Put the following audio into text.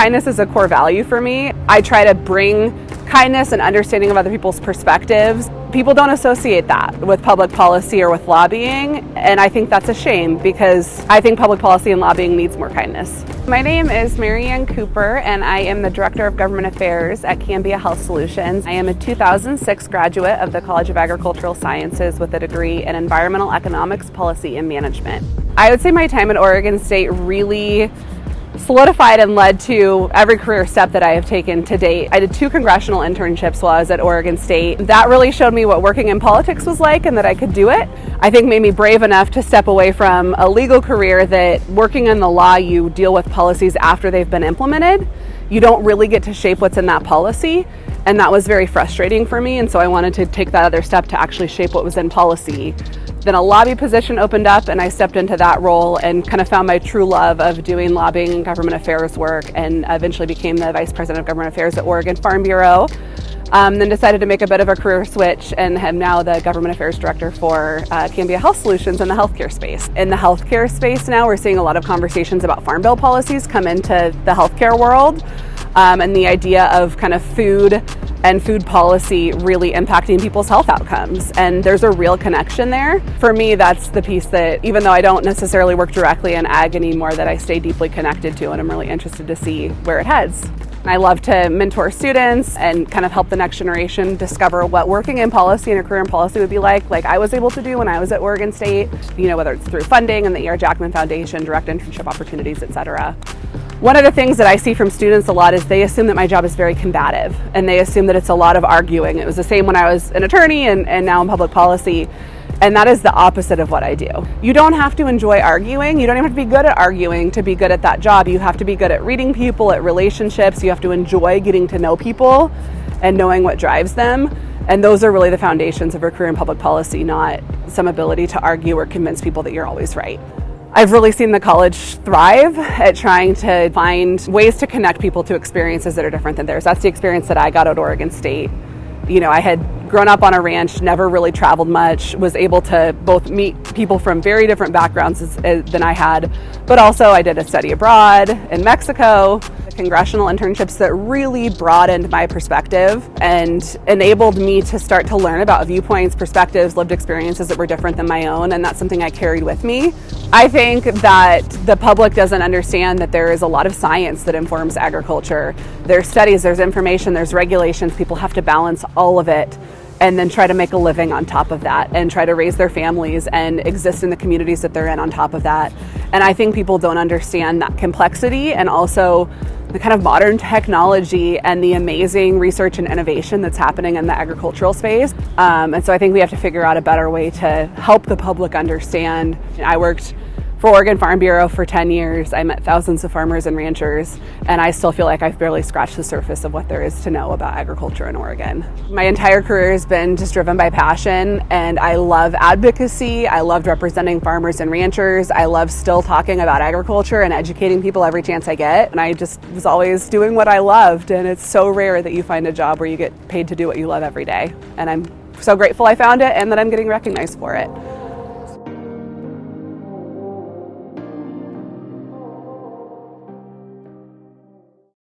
Kindness is a core value for me. I try to bring kindness and understanding of other people's perspectives. People don't associate that with public policy or with lobbying, and I think that's a shame because I think public policy and lobbying needs more kindness. My name is Marianne Cooper, and I am the Director of Government Affairs at Cambia Health Solutions. I am a 2006 graduate of the College of Agricultural Sciences with a degree in Environmental Economics, Policy, and Management. I would say my time at Oregon State really solidified and led to every career step that I have taken to date. I did 2 congressional internships while I was at Oregon State. That really showed me what working in politics was like and that I could do it. I think made me brave enough to step away from a legal career that working in the law, you deal with policies after they've been implemented. You don't really get to shape what's in that policy. And that was very frustrating for me. And so I wanted to take that other step to actually shape what was in policy. Then a lobby position opened up and I stepped into that role and kind of found my true love of doing lobbying and government affairs work, and eventually became the Vice President of Government Affairs at Oregon Farm Bureau. Then decided to make a bit of a career switch and am now the Government Affairs Director for Cambia Health Solutions in the healthcare space. In the healthcare space now, we're seeing a lot of conversations about Farm Bill policies come into the healthcare world, and the idea of kind of food and food policy really impacting people's health outcomes. And there's a real connection there. For me, that's the piece that, even though I don't necessarily work directly in ag anymore, that I stay deeply connected to, and I'm really interested to see where it heads. I love to mentor students and kind of help the next generation discover what working in policy and a career in policy would be like I was able to do when I was at Oregon State, whether it's through funding and the E.R. Jackman Foundation, direct internship opportunities, etc. One of the things that I see from students a lot is they assume that my job is very combative, and they assume that it's a lot of arguing. It was the same when I was an attorney and now in public policy. And that is the opposite of what I do. You don't have to enjoy arguing. You don't even have to be good at arguing to be good at that job. You have to be good at reading people, at relationships. You have to enjoy getting to know people and knowing what drives them. And those are really the foundations of a career in public policy, not some ability to argue or convince people that you're always right. I've really seen the college thrive at trying to find ways to connect people to experiences that are different than theirs. That's the experience that I got at Oregon State. I had grown up on a ranch, never really traveled much, was able to both meet people from very different backgrounds than I had, but also I did a study abroad in Mexico, congressional internships that really broadened my perspective and enabled me to start to learn about viewpoints, perspectives, lived experiences that were different than my own, and that's something I carried with me. I think that the public doesn't understand that there is a lot of science that informs agriculture. There's studies, there's information, there's regulations. People have to balance all of it and then try to make a living on top of that and try to raise their families and exist in the communities that they're in on top of that. And I think people don't understand that complexity and also the kind of modern technology and the amazing research and innovation that's happening in the agricultural space. And so I think we have to figure out a better way to help the public understand. I worked for Oregon Farm Bureau for 10 years. I met thousands of farmers and ranchers, and I still feel like I've barely scratched the surface of what there is to know about agriculture in Oregon. My entire career has been just driven by passion, and I love advocacy. I loved representing farmers and ranchers. I love still talking about agriculture and educating people every chance I get. And I just was always doing what I loved, and it's so rare that you find a job where you get paid to do what you love every day. And I'm so grateful I found it and that I'm getting recognized for it.